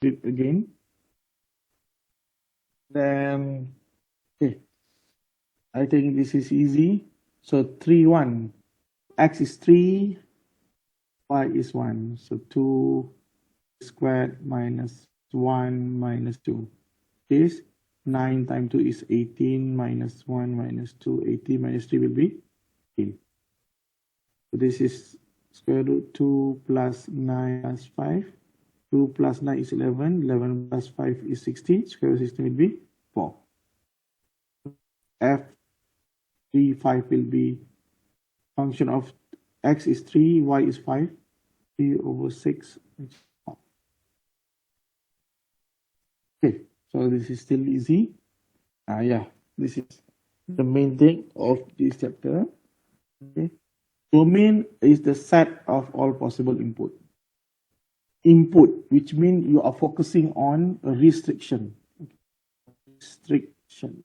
it again. Then, okay, I think this is easy. So 3, 1. X is 3, y is 1. So 2 squared minus 1 minus 2 is 9 times 2 is 18 minus 1 minus 2, 18 minus 3 will be 18. So this is square root 2 plus 9 plus 5. 2 plus 9 is 11. 11 plus 5 is 16. Square root 16 will be 4. F 3, 5 will be function of x is 3, y is 5. 3 over 6. Okay, so this is still easy. Yeah, this is the main thing of this chapter. Okay, domain is the set of all possible input. Input, which means you are focusing on a restriction. Restriction.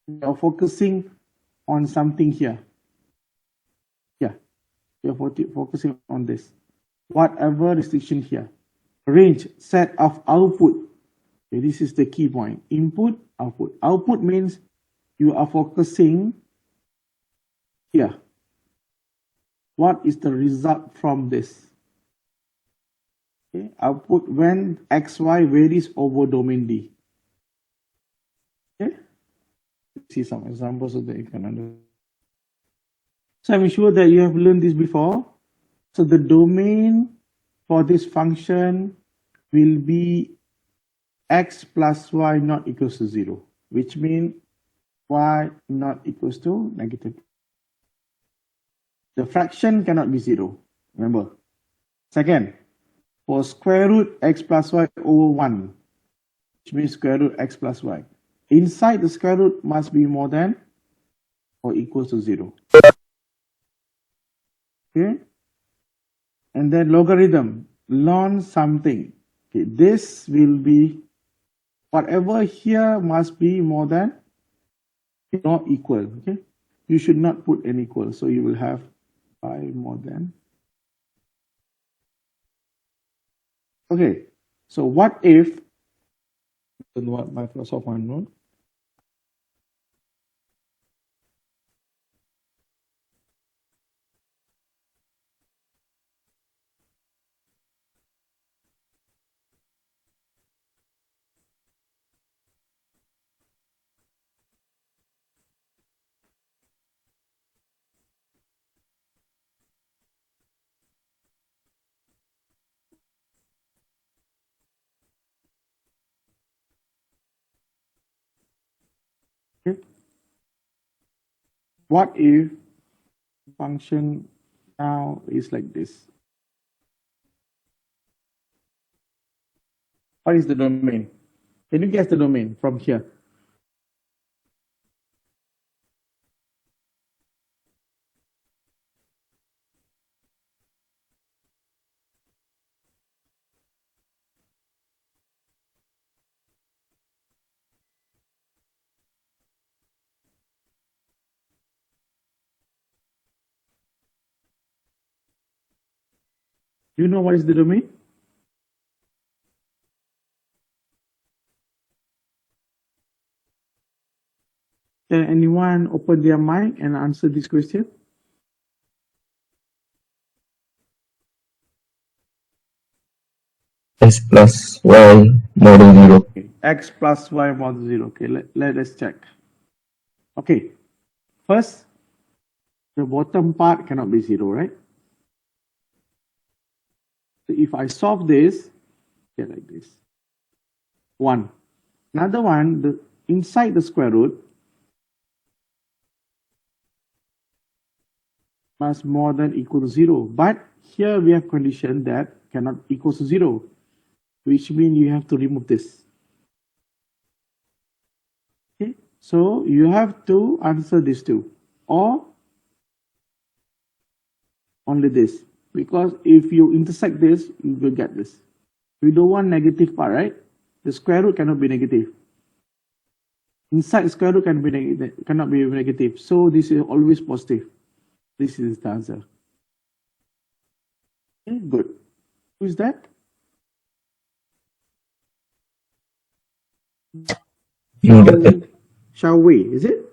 You are focusing on something here. Yeah, you are focusing on this. Whatever restriction here. Range, set of output. Okay, this is the key point. Input, output. Output means you are focusing here. What is the result from this? Okay, output when xy varies over domain D. Okay, see some examples so that you can understand. So I'm sure that you have learned this before. So the domain for this function will be x plus y not equals to 0, which means y not equals to negative. The fraction cannot be 0, remember. Second, for square root x plus y over 1, which means square root x plus y, inside the square root must be more than or equals to 0. Okay? And then logarithm, ln something. Okay, this will be whatever here must be more than or equal. Okay, you should not put an equal, so you will have 5 more than. Okay, so what if what Microsoft OneNote? Okay. What if function now is like this? What is the domain? Can you guess the domain from here? Do you know what is the domain? Can anyone open their mic and answer this question? X plus y more than 0. Okay. X plus y more than 0. Okay, let us check. Okay, first, the bottom part cannot be 0, right? So if I solve this, get like this. 1. Another one, the inside the square root must more than equal to 0. But here we have condition that cannot equal to 0, which means you have to remove this. Okay, so you have to answer these two, or only this, because if you intersect this, you will get this. We don't want negative part, right? The square root cannot be negative. Inside square root cannot be negative. So this is always positive. This is the answer. Okay, good. Who's that? Shall we? Is it?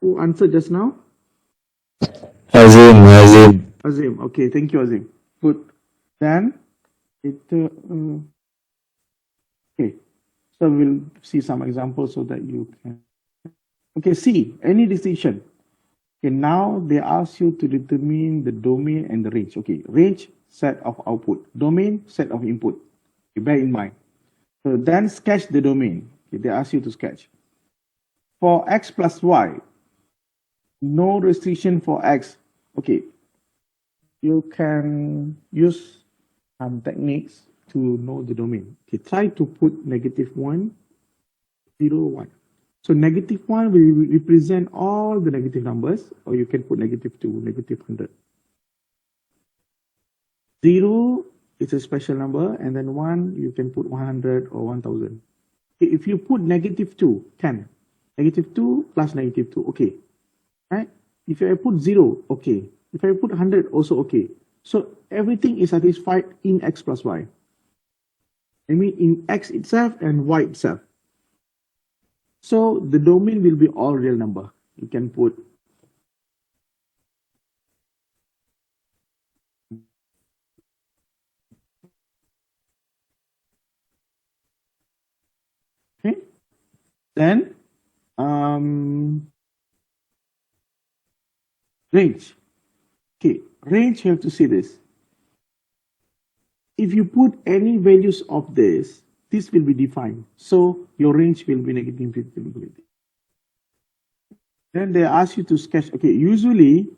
Who answered just now? Azim. Azim. Okay, thank you, Azim. Good. Then okay. So we'll see some examples so that you can. Okay, C. Any distinction. Okay, now they ask you to determine the domain and the range. Okay, range, set of output. Domain, set of input. Okay, bear in mind. So then sketch the domain. Okay, they ask you to sketch. For x plus y, no restriction for x. Okay, you can use some techniques to know the domain. Okay, try to put -1, 0, 1. So -1 will represent all the negative numbers, or you can put -2, -100. 0 is a special number, and then 1, you can put 100 or 1000. Okay, if you put -2, 10. -2 plus -2, okay. Right? If I put 0, okay. If I put 100, also okay. So everything is satisfied in x plus y. I mean in x itself and y itself. So the domain will be all real number. You can put okay. Then range. Okay, range, you have to see this. If you put any values of this will be defined. So your range will be -infinity. Then they ask you to sketch. Okay, usually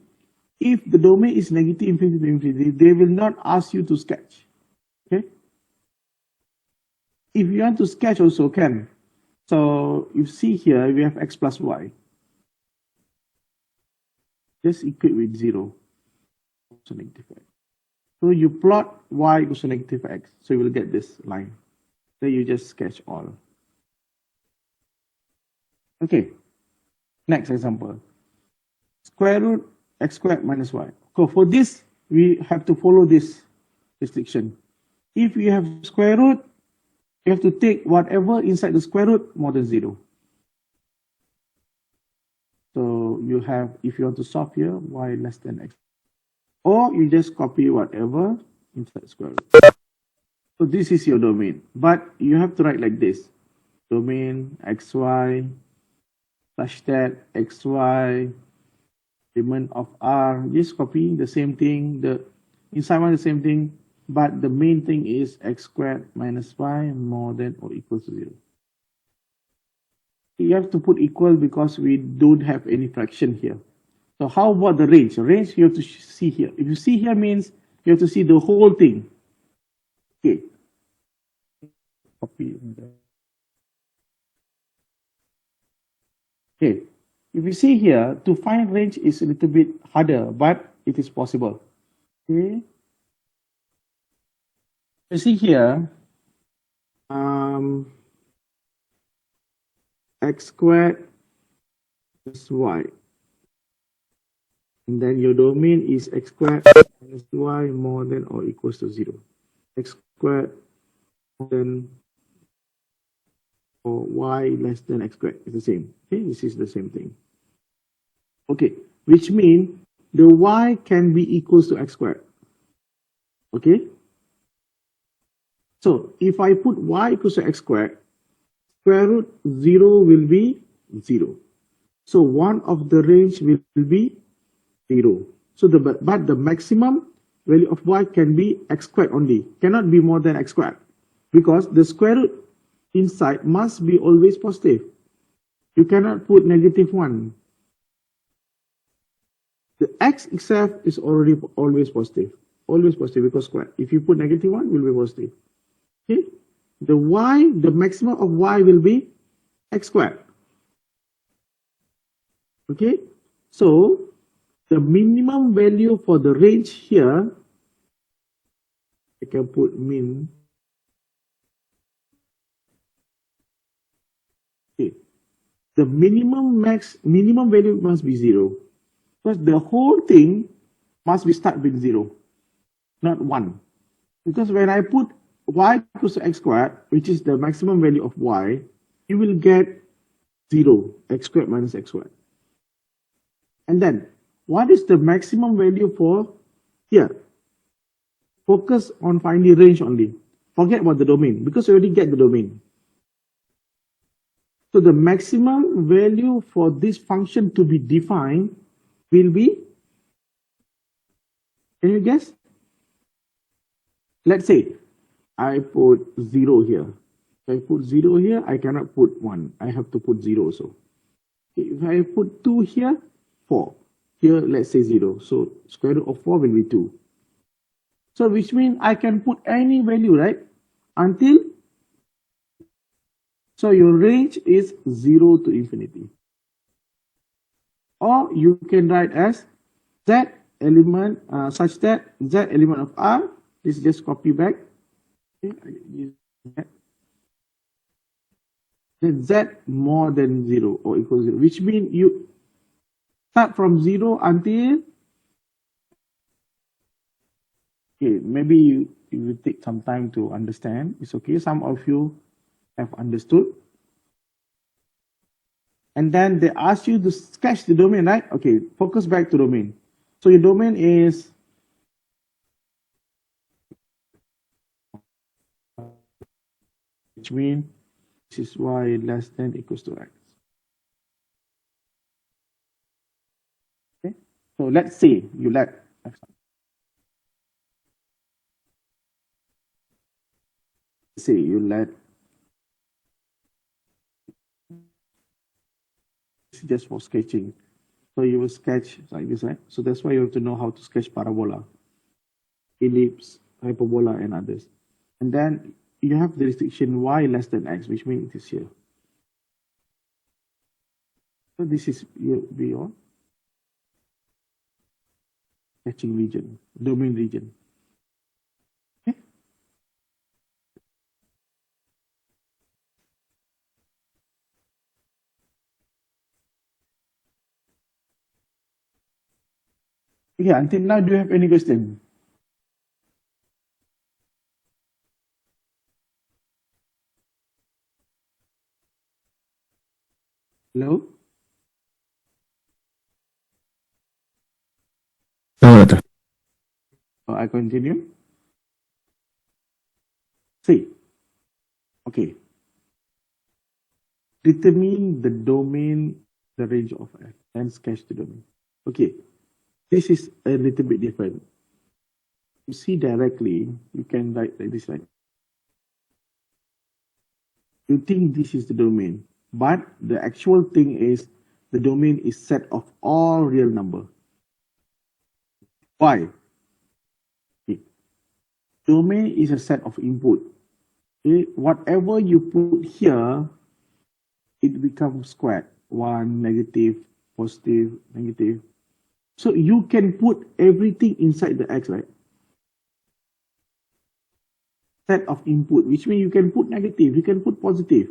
if the domain is -infinity to infinity, they will not ask you to sketch. Okay. If you want to sketch also can. So you see here we have x plus y. Just equate with 0. So negative x. So you plot y equals to -x. So you will get this line. Then you just sketch all. Okay. Next example. Square root x squared minus y. So for this, we have to follow this restriction. If you have square root, you have to take whatever inside the square root more than 0. So you have, if you want to solve here, y less than x. Or you just copy whatever inside square root. So this is your domain. But you have to write like this. Domain xy such that xy element of R, just copy the same thing, the inside one the same thing, but the main thing is x squared minus y more than or equal to 0. You have to put equal because we don't have any fraction here. So how about the range? Range you have to see here. If you see here means you have to see the whole thing. Okay. Copy. Okay. If you see here, to find range is a little bit harder, but it is possible. Okay. You see here, x squared plus y. And then your domain is x squared minus y more than or equals to 0. X squared more than or y less than x squared is the same. Okay, this is the same thing. Okay, which means the y can be equals to x squared. Okay. So if I put y equals to x squared, square root 0 will be 0. So one of the range will be 0. So but the maximum value of y can be x squared only, cannot be more than x squared, because the square root inside must be always positive. You cannot put -1. The x itself is already always positive because square. If you put -1, will be positive. Okay, the y, the maximum of y will be x squared. Okay, so the minimum value for the range here, I can put min. Okay, the minimum value must be 0. Because the whole thing must be start with 0, not 1. Because when I put y equals to x squared, which is the maximum value of y, you will get 0, x squared minus x squared. And then, what is the maximum value for here? Focus on finding range only. Forget about the domain, because you already get the domain. So the maximum value for this function to be defined will be, can you guess? Let's say I put 0 here. If I put 0 here, I cannot put 1. I have to put 0 also. If I put 2 here, 4. Here, let's say 0. So square root of 4 will be 2. So which means I can put any value, right? Until, so your range is 0 to infinity. Or you can write as z element such that z element of R, this just copy back. Okay, then z more than 0 or equal to 0, which means you start from 0 until, okay, maybe you will take some time to understand. It's okay. Some of you have understood. And then they ask you to sketch the domain, right? Okay, focus back to domain. So your domain is which means this is y less than equals to x. Okay, so let's say you let x. Say you let just for sketching. So you will sketch like this, right? So that's why you have to know how to sketch parabola, ellipse, hyperbola, and others. And then you have the restriction y less than x, which means it is here. So this is your sketching region, domain region. Okay. Okay, until now, do you have any question? Hello? No. Oh, I continue. See. Okay. Determine the domain, the range of f, and sketch the domain. Okay. This is a little bit different. You see directly, you can write like this, right? You think this is the domain, but the actual thing is the domain is set of all real number. Why? Okay. Domain is a set of input. Okay. Whatever you put here, it becomes squared. 1, negative, positive, negative. So you can put everything inside the x, right? Set of input, which means you can put negative, you can put positive.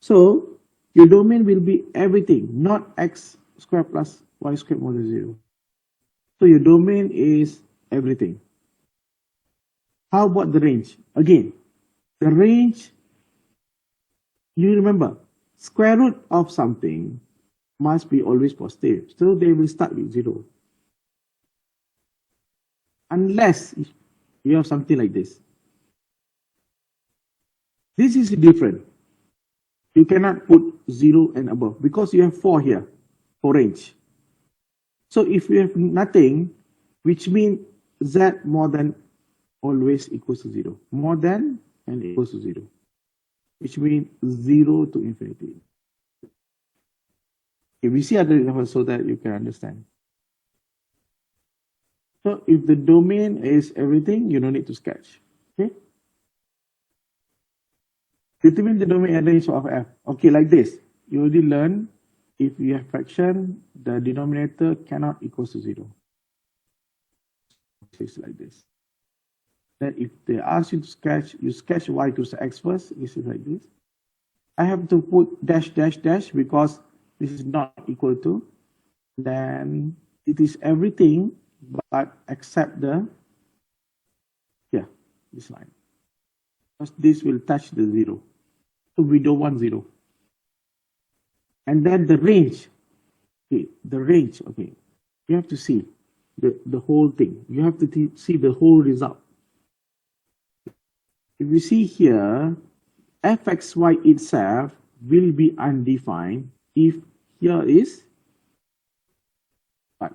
So your domain will be everything, not x squared plus y squared more than 0. So your domain is everything. How about the range? Again, the range, you remember, square root of something must be always positive. So they will start with 0. Unless you have something like this. This is different. You cannot put 0 and above because you have 4 here for range. So if you have nothing, which means z more than always equals to 0. More than and equals to 0. Which means 0 to infinity. Okay, we see other examples so that you can understand. So if the domain is everything, you don't need to sketch. Okay? Determine the domain and range of f. Okay, like this. You already learned if you have fraction, the denominator cannot equal to 0. It's like this. Then if they ask you to sketch, you sketch y to the x first. This is like this. I have to put dash, dash, dash because this is not equal to Then it is everything but except the, this line. Because this will touch the 0. So we don't want 0. And then the range, okay, you have to see the whole thing. You have to see the whole result. If you see here, fxy itself will be undefined if here is what?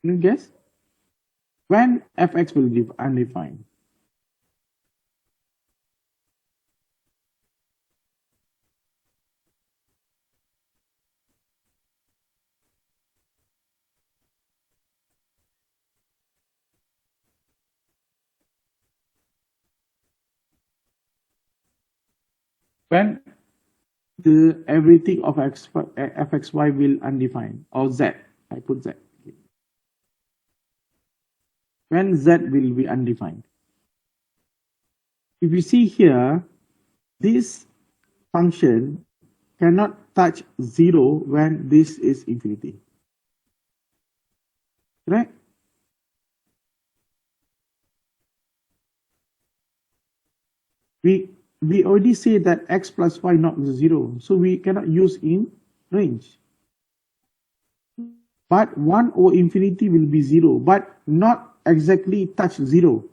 Can you guess? When fx will be undefined? When the everything of fxy will undefined, or z, I put z. When z will be undefined. If you see here, this function cannot touch 0 when this is infinity. Right? We already say that x plus y not 0, so we cannot use in range. But 1 over infinity will be 0, but not exactly touch 0.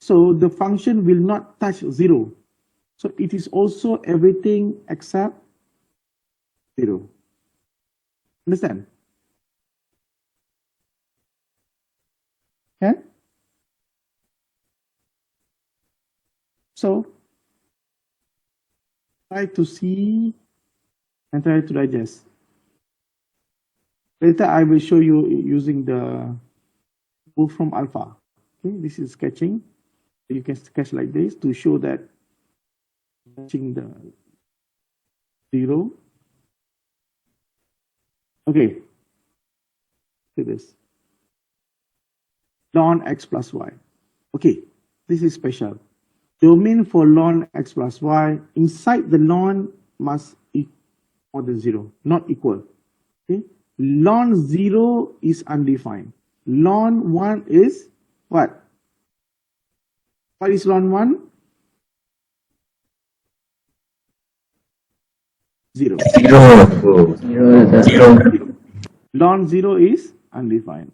So the function will not touch 0. So it is also everything except 0. Understand? Okay? So try to see and try to digest. Later I will show you using the book from alpha. Okay, this is sketching. You can sketch like this to show that touching the 0. Okay, see this. Ln x plus y. Okay, this is special. Domain for ln x plus y, inside the ln must be more than 0, not equal. Okay, ln 0 is undefined. Ln 1 is what? What is ln 1? 0. 0. Ln 0 is undefined.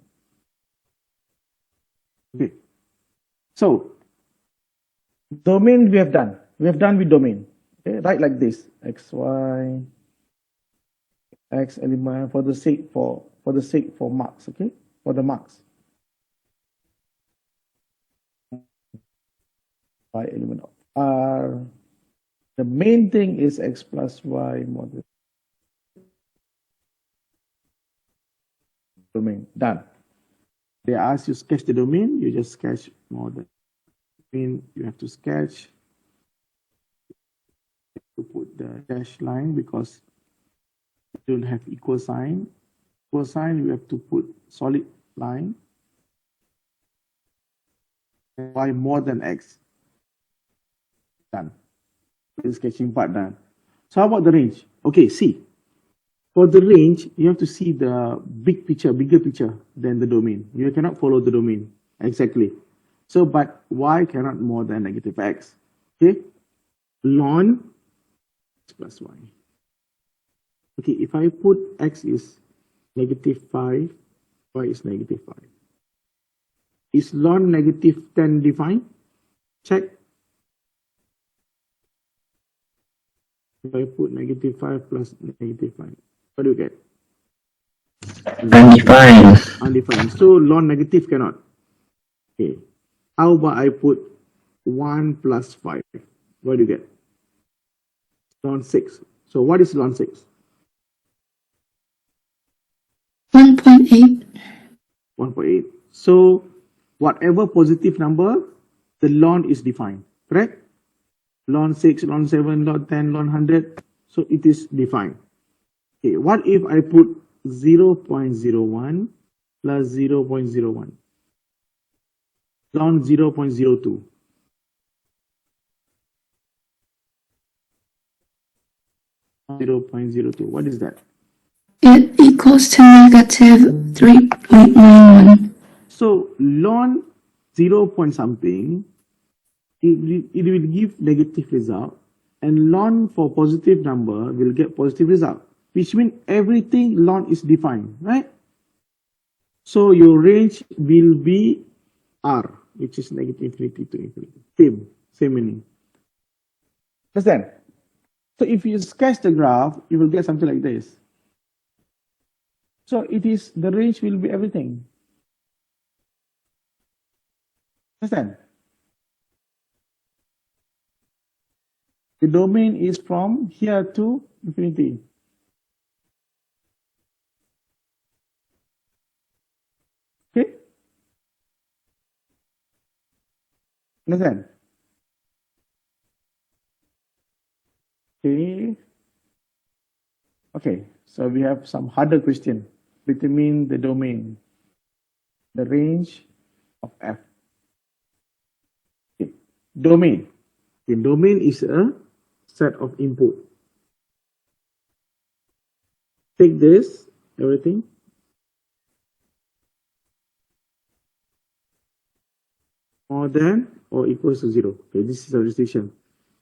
Okay. So, domain we have done. We have done with domain. Okay, write like this: x, y, x element for the sake for marks. Okay, for the marks. Y element of R. The main thing is x plus y model. Domain done. They ask you sketch the domain, you just sketch model. Domain you have to sketch. To put the dash line because you don't have equal sign. Equal sign you have to put solid line. Y more than x. Done. The sketching part done. So how about the range? Okay, see. For the range, you have to see the bigger picture than the domain. You cannot follow the domain exactly. So, but y cannot more than negative x. Okay, ln x plus y. Okay, if I put x is negative 5, y is negative 5. Is ln negative 10 defined? Check. If I put negative 5 plus negative 5, what do you get? Undefined. Undefined. So ln negative cannot. Okay. How about I put 1 plus 5? What do you get? Ln 6. So what is ln 6? 1.8. 1.8. So whatever positive number, the ln is defined, correct? Ln 6, ln 7, ln 10, ln 100. So it is defined. Okay, what if I put 0.01 plus 0.01? ln 0.02. What is that? It equals to negative 3.91. So ln 0 point something, it will give negative result, and ln for positive number will get positive result, which means everything ln is defined, right? So your range will be R, which is negative infinity to infinity. Same meaning. Understand? So if you sketch the graph, you will get something like this. So the range will be everything. Understand? The domain is from here to infinity. Okay? Understand? Okay. Okay, so we have some harder question. Determine the domain, the range of f. Okay. Domain. The domain is a set of input. Take this, everything. More than or equals to 0. Okay, this is a restriction.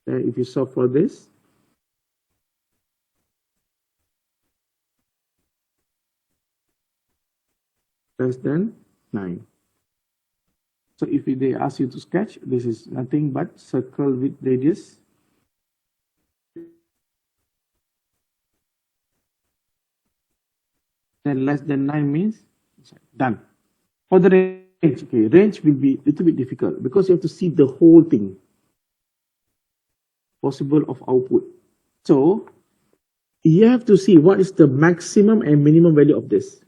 Then if you solve for this, less than 9. So if they ask you to sketch, this is nothing but circle with radius. Then less than 9 means done. For the range, okay, range will be a little bit difficult because you have to see the whole thing possible of output. So you have to see what is the maximum and minimum value of this.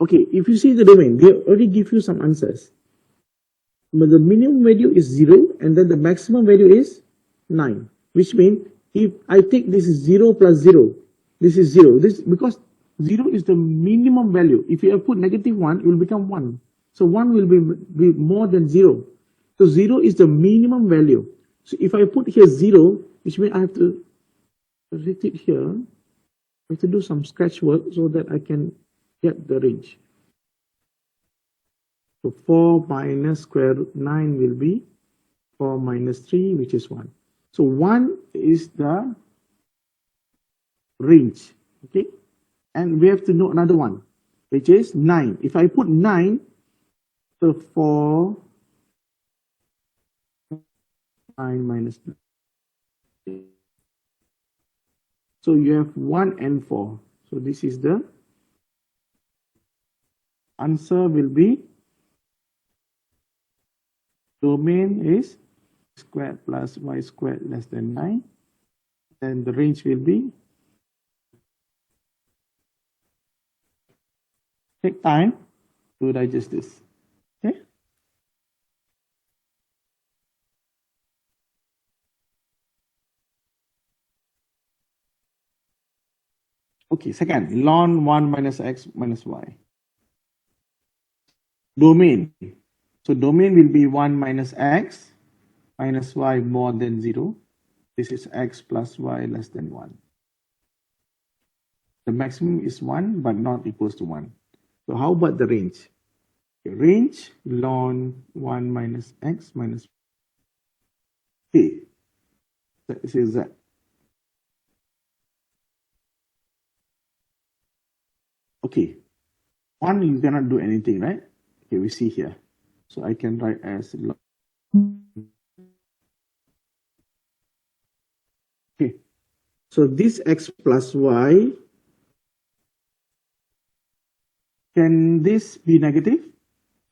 Okay, if you see the domain, they already give you some answers. But the minimum value is 0 and then the maximum value is 9, which means if I take this is 0 plus 0, this is 0. This because 0 is the minimum value. If you have put negative 1, it will become 1. So 1 will be more than 0. So 0 is the minimum value. So if I put here 0, which means I have to write it here, I have to do some sketch work so that I can get the range. So 4 minus square root 9 will be 4 minus 3, which is 1. So 1 is the range, okay? And we have to know another one, which is 9. If I put 9, so 4, 9 minus 9. So you have 1 and 4. So this is the answer will be domain is squared plus y squared less than 9. Then the range will be, take time to digest this. Okay. Okay, second, ln 1 minus x minus y. Domain. So domain will be 1 minus x minus y more than 0. This is x plus y less than 1. The maximum is 1 but not equals to 1. So how about the range? The range ln 1 minus x minus y. This is that. Okay, 1 you cannot do anything, right? Okay, we see here. So I can write as ln. Okay, so this x plus y, can this be negative?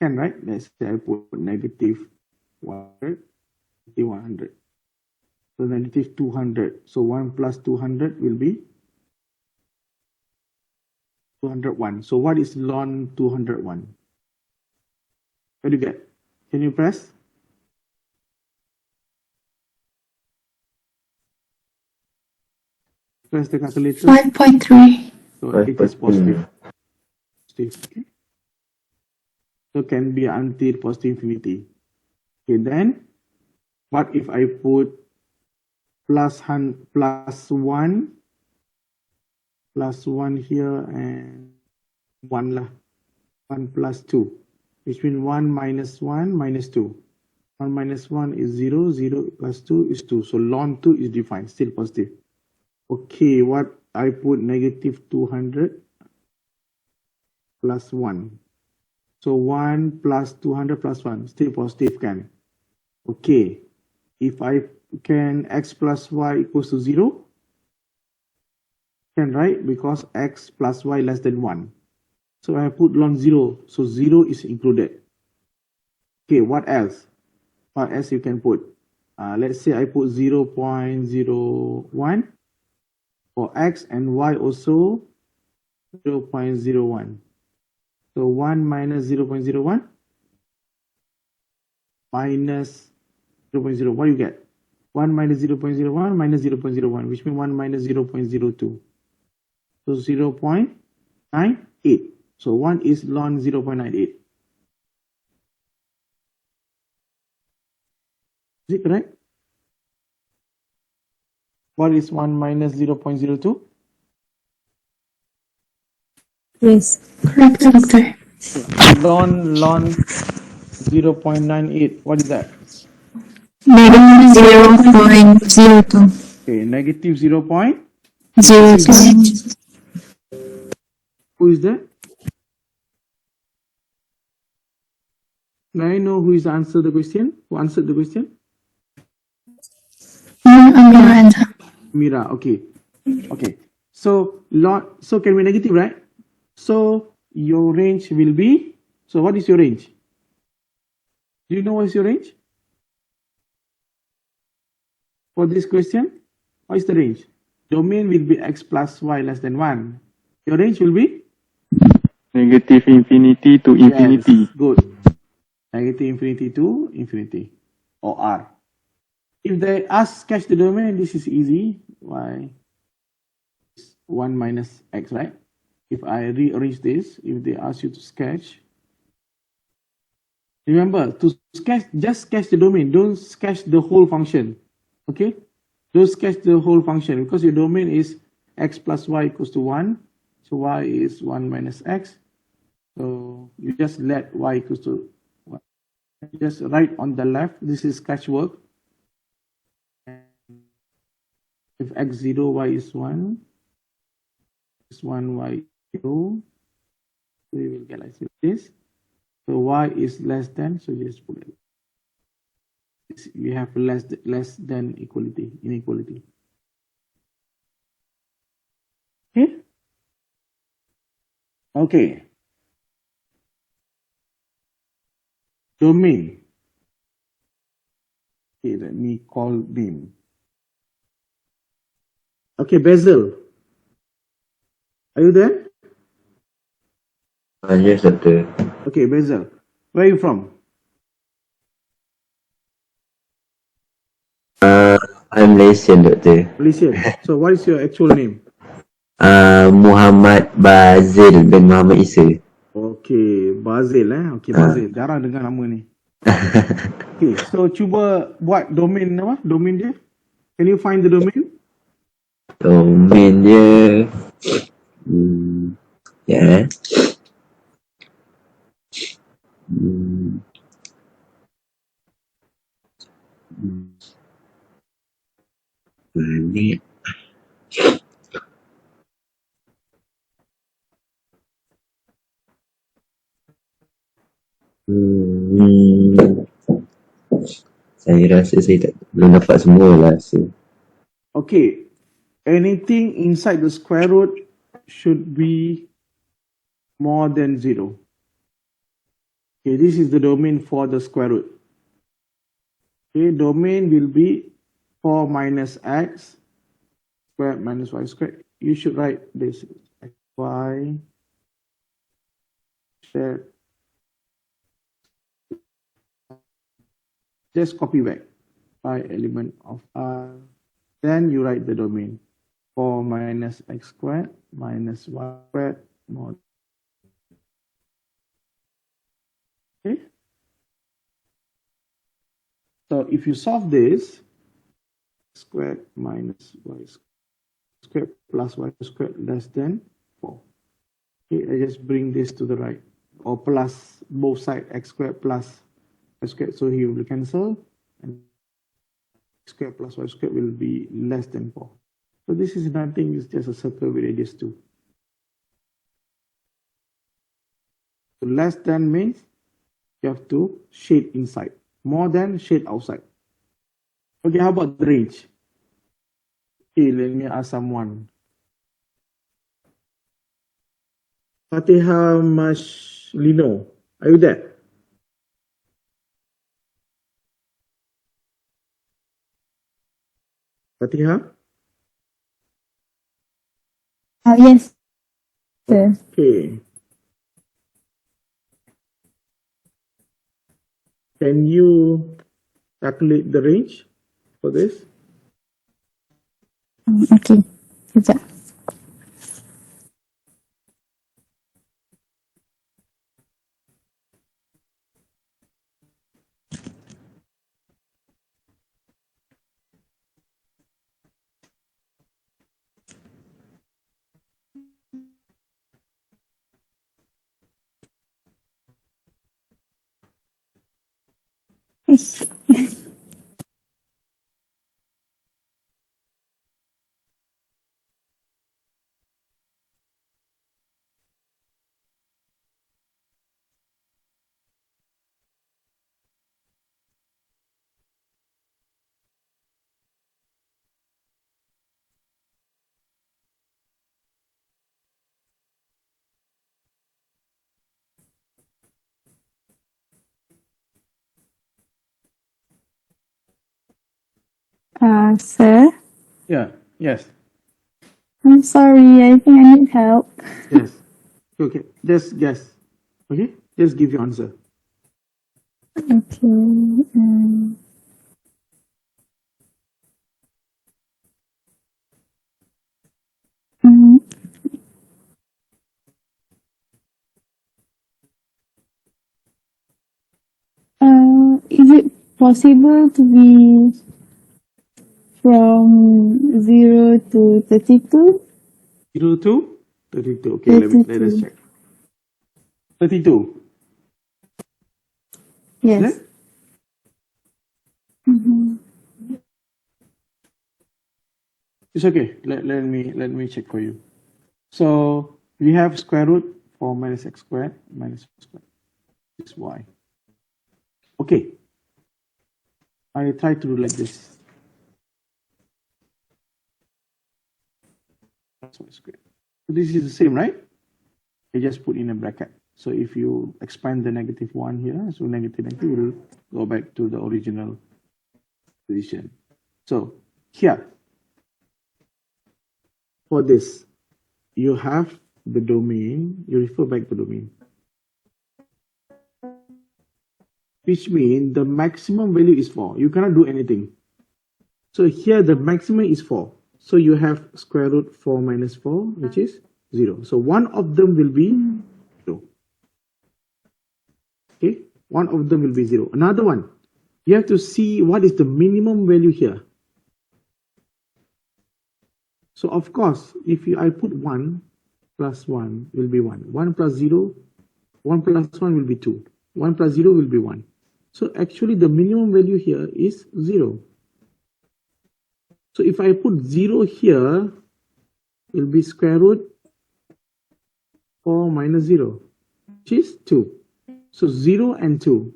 Can, right? Let's say I put negative 100, 100. So negative 200. So 1 plus 200 will be 201. So what is ln 201? What do you get? Can you press? Press the calculator. 5.3. So it is positive. Okay. So can be until positive infinity. Okay, then what if I put plus 1 here and 1 lah. 1 plus 2, which means 1 minus 1 minus 2. 1 minus 1 is 0, 0 plus 2 is 2. So ln 2 is defined, still positive. Okay, what I put negative 200 plus 1. So 1 plus 200 plus 1, still positive can. Okay, if I can x plus y equals to 0, can, right? Because x plus y less than 1. So I put ln 0, so 0 is included. Okay, what else? What else you can put? Let's say I put 0.01 for x and y also 0.01. So 1 minus 0.01 minus 0.0. What do you get? 1 minus 0.01 minus 0.01, which means 1 minus 0.02. So 0.98. So 1 is ln 0.98. Is it correct? What is 1 minus 0.02? Yes. Correct, doctor. Ln 0.98. What is that? Negative 0.02. Okay, negative 0.02. 02. Who is that? May I know who is answered the question? Who answered the question? Miranda. Mira. Okay. Okay. So can be negative, right? So your range will be. So what is your range? Do you know what is your range for this question? What is the range? Domain will be x plus y less than 1. Your range will be Negative infinity to infinity. Yes, good. Negative infinity to infinity, or r. If they ask sketch the domain, this is easy. Why? 1 minus x, right? If I rearrange this, if they ask you to sketch, remember to sketch, just sketch the domain. Don't sketch the whole function. Okay? Don't sketch the whole function because your domain is x plus y equals to 1. So y is 1 minus x. So you just let y equals to 1. Just write on the left. This is sketch work. If x0, y is 1, is 1, y 0, we will get like this. So y is less than, so just put it. We have less than inequality. Okay. Okay. Domain. Okay, let me call name. Okay, Basil. Are you there? Yes, doctor. Okay, Basil. Where are you from? I'm Malaysian, doctor. Malaysian. So what is your actual name? Muhammad Bazil bin Muhammad Isa. Okay, Basil Okay, Basil. Jarang dengar nama ni. Okay, so cuba buat domain apa? Domain dia. Can you find the domain? Domain dia ya. Mana? Saya rasa saya belum dapat semua lah rasa. Okay, anything inside the square root should be more than 0. Okay, this is the domain for the square root. Okay, domain will be 4 minus x squared minus y squared. You should write this y squared. Just copy back by element of r. Then you write the domain 4 minus x squared minus y squared mod. So if you solve this, squared minus y squared plus y squared less than 4. Okay, I just bring this to the right, or plus both sides, x squared plus y squared. So here will cancel, and x squared plus y squared will be less than 4. So this is nothing, it's just a circle with radius 2. So less than means you have to shade inside. More than shade outside. Okay, how about the range? Okay, let me ask someone. Fatiha Mashlino, are you there? Fatiha? Yes, sir. Okay. Can you calculate the range for this? Okay. Sekejap. Ish. Sir, Yeah, yes, I'm sorry. I think I need help. yes. Okay, just guess. Okay, just give your answer. Okay. Mm, is it possible to be from 0 to 32? 0 to 32. Okay, let us 32. check. 32. Yes. Is it? Mm-hmm. It's okay. Let me check for you. So we have square root 4 minus x squared minus y squared is y. Okay. I try to do like this. That's y squared. So this is the same, right? I just put in a bracket. So if you expand the -1 here, so negative will go back to the original position. So here, for this, you have the domain, you refer back to domain, which means the maximum value is 4. You cannot do anything. So here the maximum is 4. So you have square root 4 minus 4, which is 0. So one of them will be 0. Okay, one of them will be 0. Another one, you have to see what is the minimum value here. So of course, if I put 1 plus 1 will be 1. 1 plus 0, 1 plus 1 will be 2. 1 plus 0 will be 1. So actually the minimum value here is 0. So if I put 0 here, it will be square root 4 minus 0, which is 2. So 0 and 2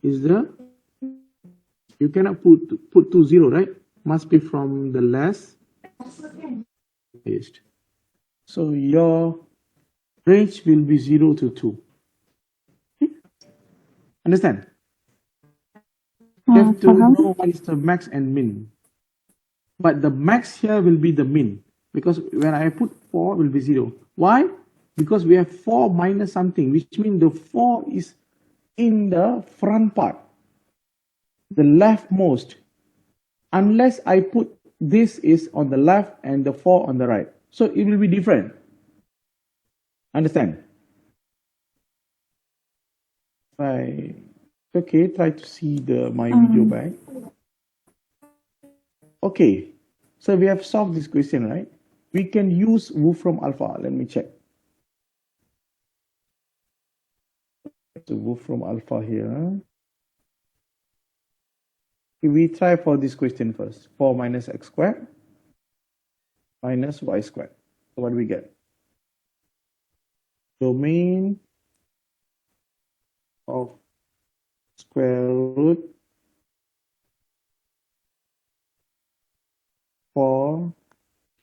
is the, you cannot put 2 0, right? Must be from the less highest. So your range will be 0 to 2. Okay? Understand? You have to know what is the max and min. But the max here will be the min, because when I put 4 will be 0. Why? Because we have 4 minus something, which means the 4 is in the front part, the leftmost, unless I put this is on the left and the 4 on the right. So it will be different. Understand? Okay, try to see my video back. Okay, so we have solved this question, right? We can use Wolfram alpha. Let me check. So Wolfram alpha here. We try for this question first. 4 minus x squared minus y squared. So what do we get? Domain of square root 4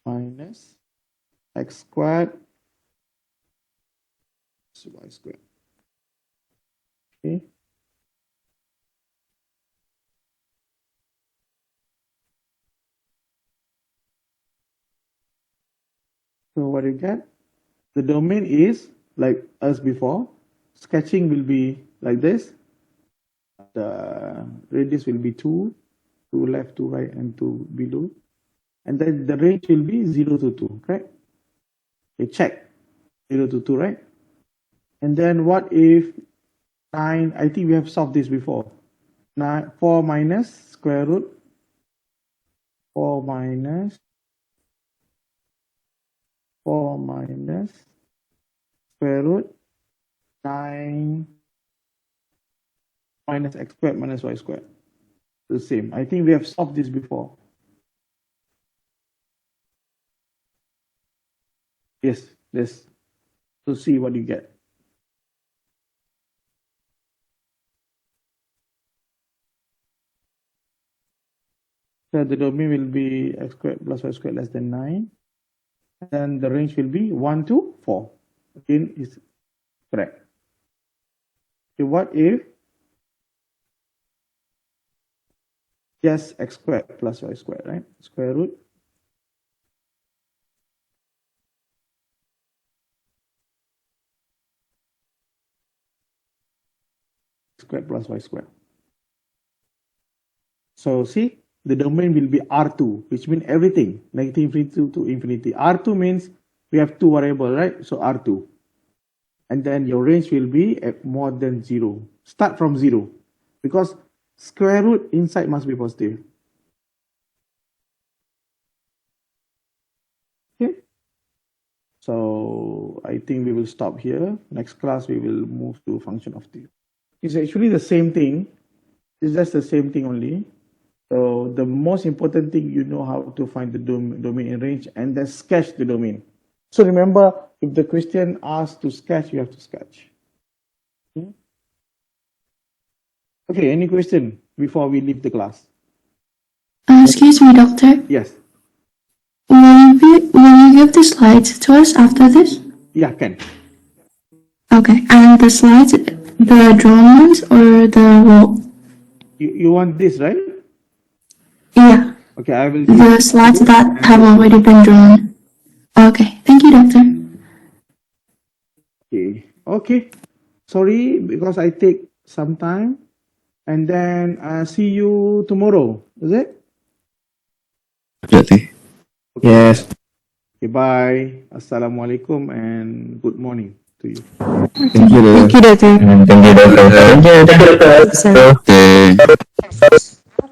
minus x squared y squared. Okay. So what you get? The domain is like as before. Sketching will be like this. The radius will be 2 left, 2 right, and 2 below. And then the range will be 0 to 2, right? Okay, check. 0 to 2, right? And then what if 9, I think we have solved this before. 4 minus square root 4 minus square root 9 minus x squared minus y squared. The same. I think we have solved this before. Yes, let's to see what you get. So the domain will be x squared plus y squared less than 9. And the range will be 1 to 4. Again, is correct. Okay, what if just x squared plus y squared, right? Square root squared plus y squared. So see, the domain will be R2, which means everything, negative infinity to infinity. R2 means we have two variables, right? So R2. And then your range will be at more than 0. Start from 0. Because square root inside must be positive. Okay. So I think we will stop here. Next class, we will move to function of t. It's actually the same thing. It's just the same thing only. So the most important thing, you know how to find the domain and range and then sketch the domain. So remember, if the question asks to sketch, you have to sketch. Okay, any question before we leave the class? Excuse me, doctor. Yes. Will you give the slides to us after this? Yeah, can. Okay, and the slides, the drawn ones or the wall? You want this, right? Yeah, Okay, I will. the slides that have already been drawn. Okay, thank you, doctor. Okay. Okay. Sorry, because I take some time. And then see you tomorrow. Is it? Absolutely. Yes. Okay, bye. Assalamualaikum and good morning to you. Thank you, Thank you, doctor. Thank you, doctor. Thank you, doctor. Okay.